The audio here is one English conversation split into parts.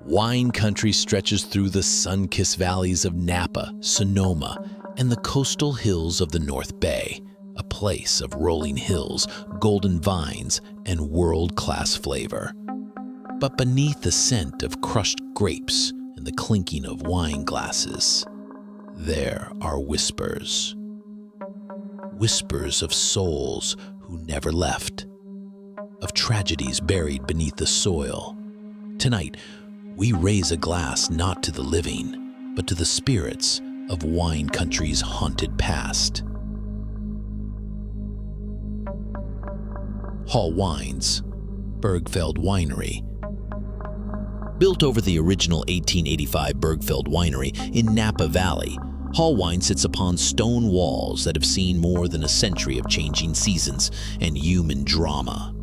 Wine country stretches through the sun-kissed valleys of Napa, Sonoma, and the coastal hills of the North Bay, a place of rolling hills, golden vines, and world-class flavor. But beneath the scent of crushed grapes and the clinking of wine glasses, there are whispers. Whispers of souls who never left, of tragedies buried beneath the soil. Tonight, we raise a glass not to the living, but to the spirits of wine country's haunted past. Hall Wines, Bergfeld Winery. Built over the original 1885 Bergfeld Winery in Napa Valley, Hall Wine sits upon stone walls that have seen more than a century of changing seasons and human drama.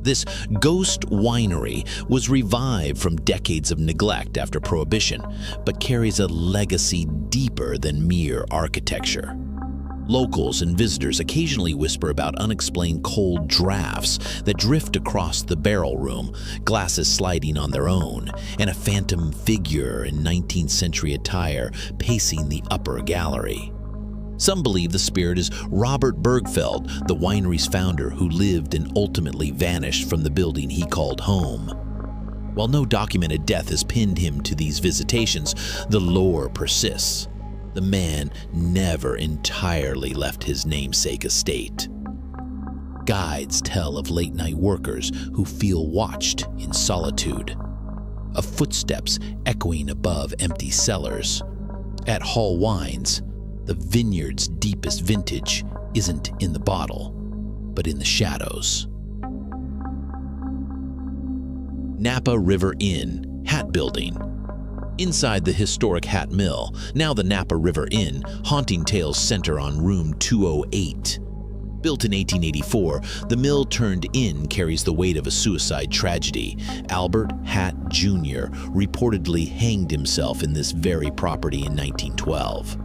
This ghost winery was revived from decades of neglect after Prohibition, but carries a legacy deeper than mere architecture. Locals and visitors occasionally whisper about unexplained cold drafts that drift across the barrel room, glasses sliding on their own, and a phantom figure in 19th century attire pacing the upper gallery. Some believe the spirit is Robert Bergfeld, the winery's founder, who lived and ultimately vanished from the building he called home. While no documented death has pinned him to these visitations, the lore persists. The man never entirely left his namesake estate. Guides tell of late-night workers who feel watched in solitude, of footsteps echoing above empty cellars. At Hall Wines, the Vineyards' deepest vintage isn't in the bottle, but in the shadows. Napa River Inn, Hat Building. Inside the historic Hat Mill, now the Napa River Inn, haunting tales center on room 208. Built in 1884, the mill-turned-inn carries the weight of a suicide tragedy. Albert Hatt Jr. reportedly hanged himself in this very property in 1912.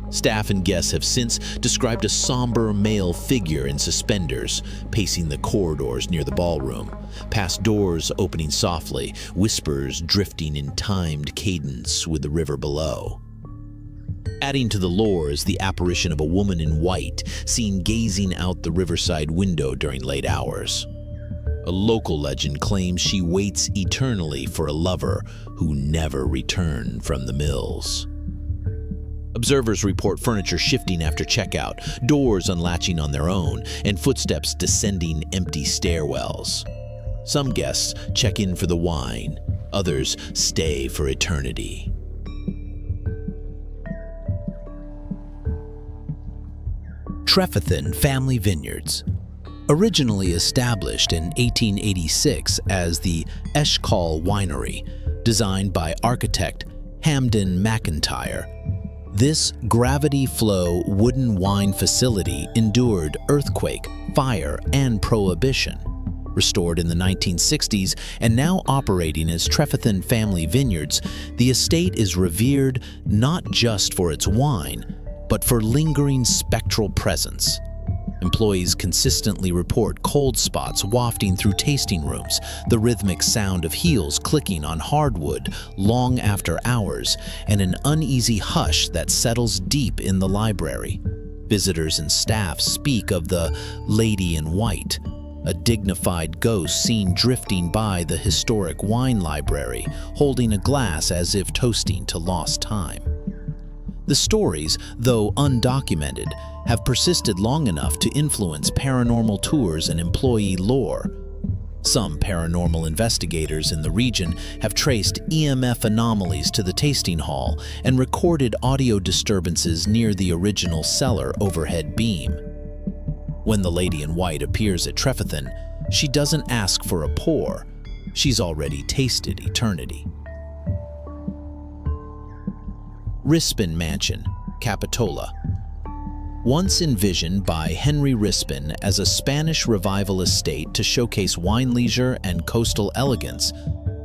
Staff and guests have since described a somber male figure in suspenders pacing the corridors near the ballroom, past doors opening softly, whispers drifting in timed cadence with the river below. Adding to the lore is the apparition of a woman in white seen gazing out the riverside window during late hours. A local legend claims she waits eternally for a lover who never returned from the mills. Observers report furniture shifting after checkout, doors unlatching on their own, and footsteps descending empty stairwells. Some guests check in for the wine, others stay for eternity. Trefethen Family Vineyards. Originally established in 1886 as the Eshkol Winery, designed by architect Hamden McIntyre, this gravity-flow wooden wine facility endured earthquake, fire, and prohibition. Restored in the 1960s and now operating as Trefethen Family Vineyards, the estate is revered not just for its wine, but for lingering spectral presence. Employees consistently report cold spots wafting through tasting rooms, the rhythmic sound of heels clicking on hardwood long after hours, and an uneasy hush that settles deep in the library. Visitors and staff speak of the Lady in White, a dignified ghost seen drifting by the historic wine library, holding a glass as if toasting to lost time. The stories, though undocumented, have persisted long enough to influence paranormal tours and employee lore. Some paranormal investigators in the region have traced EMF anomalies to the tasting hall and recorded audio disturbances near the original cellar overhead beam. When the Lady in White appears at Trefethen, she doesn't ask for a pour. She's already tasted eternity. Rispin Mansion, Capitola. Once envisioned by Henry Rispin as a Spanish revival estate to showcase wine leisure and coastal elegance,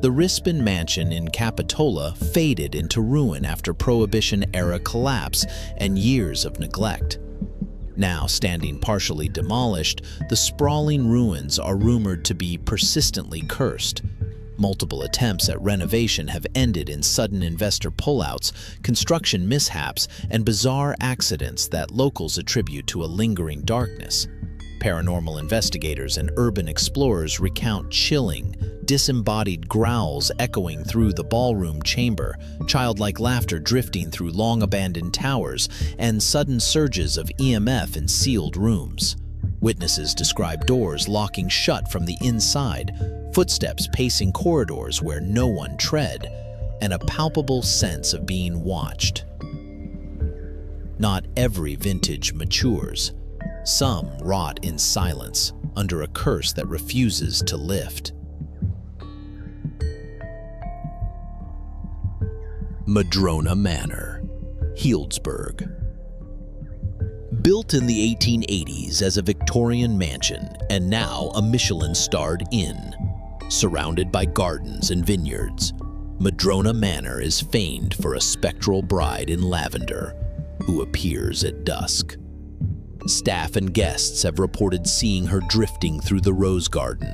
the Rispin Mansion in Capitola faded into ruin after Prohibition-era collapse and years of neglect. Now standing partially demolished, the sprawling ruins are rumored to be persistently cursed. Multiple attempts at renovation have ended in sudden investor pullouts, construction mishaps, and bizarre accidents that locals attribute to a lingering darkness. Paranormal investigators and urban explorers recount chilling, disembodied growls echoing through the ballroom chamber, childlike laughter drifting through long-abandoned towers, and sudden surges of EMF in sealed rooms. Witnesses describe doors locking shut from the inside, footsteps pacing corridors where no one tread, and a palpable sense of being watched. Not every vintage matures. Some rot in silence under a curse that refuses to lift. Madrona Manor, Healdsburg. Built in the 1880s as a Victorian mansion and now a Michelin-starred inn, surrounded by gardens and vineyards, Madrona Manor is famed for a spectral bride in lavender who appears at dusk. Staff and guests have reported seeing her drifting through the rose garden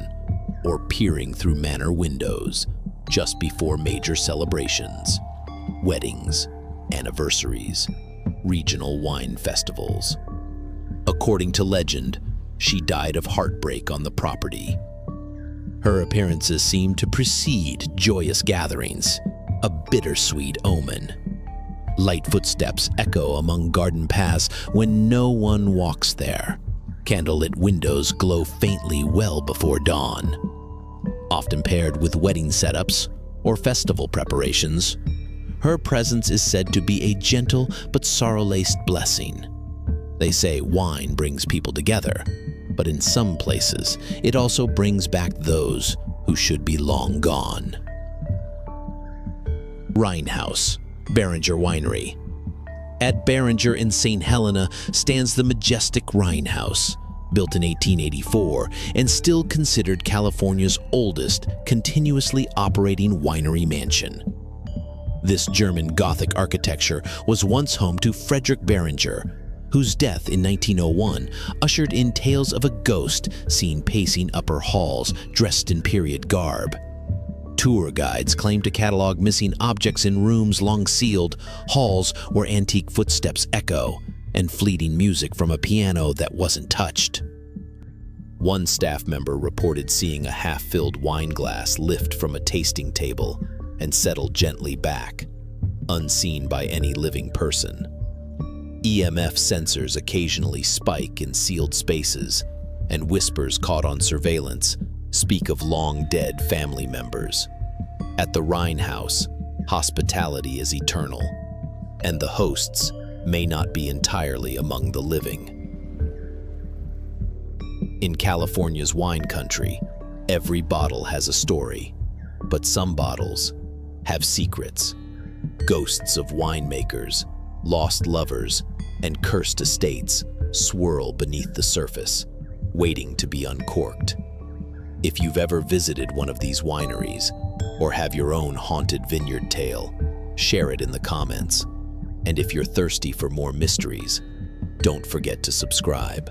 or peering through manor windows just before major celebrations, weddings, anniversaries, regional wine festivals. According to legend, she died of heartbreak on the property. Her appearances seem to precede joyous gatherings, a bittersweet omen. Light footsteps echo among garden paths when no one walks there. Candlelit windows glow faintly well before dawn. Often paired with wedding setups or festival preparations, her presence is said to be a gentle but sorrow-laced blessing. They say wine brings people together, but in some places, it also brings back those who should be long gone. Rhinehouse, Beringer Winery. At Beringer in St. Helena stands the majestic Rhinehouse, built in 1884 and still considered California's oldest continuously operating winery mansion. This German Gothic architecture was once home to Frederick Beringer, whose death in 1901 ushered in tales of a ghost seen pacing upper halls dressed in period garb. Tour guides claim to catalog missing objects in rooms long sealed, halls where antique footsteps echo, and fleeting music from a piano that wasn't touched. One staff member reported seeing a half-filled wine glass lift from a tasting table and settle gently back, unseen by any living person. EMF sensors occasionally spike in sealed spaces, and whispers caught on surveillance speak of long-dead family members. At the Rhinehouse, hospitality is eternal, and the hosts may not be entirely among the living. In California's wine country, every bottle has a story, but some bottles have secrets. Ghosts of winemakers, lost lovers, and cursed estates swirl beneath the surface, waiting to be uncorked. If you've ever visited one of these wineries, or have your own haunted vineyard tale, share it in the comments. And if you're thirsty for more mysteries, don't forget to subscribe.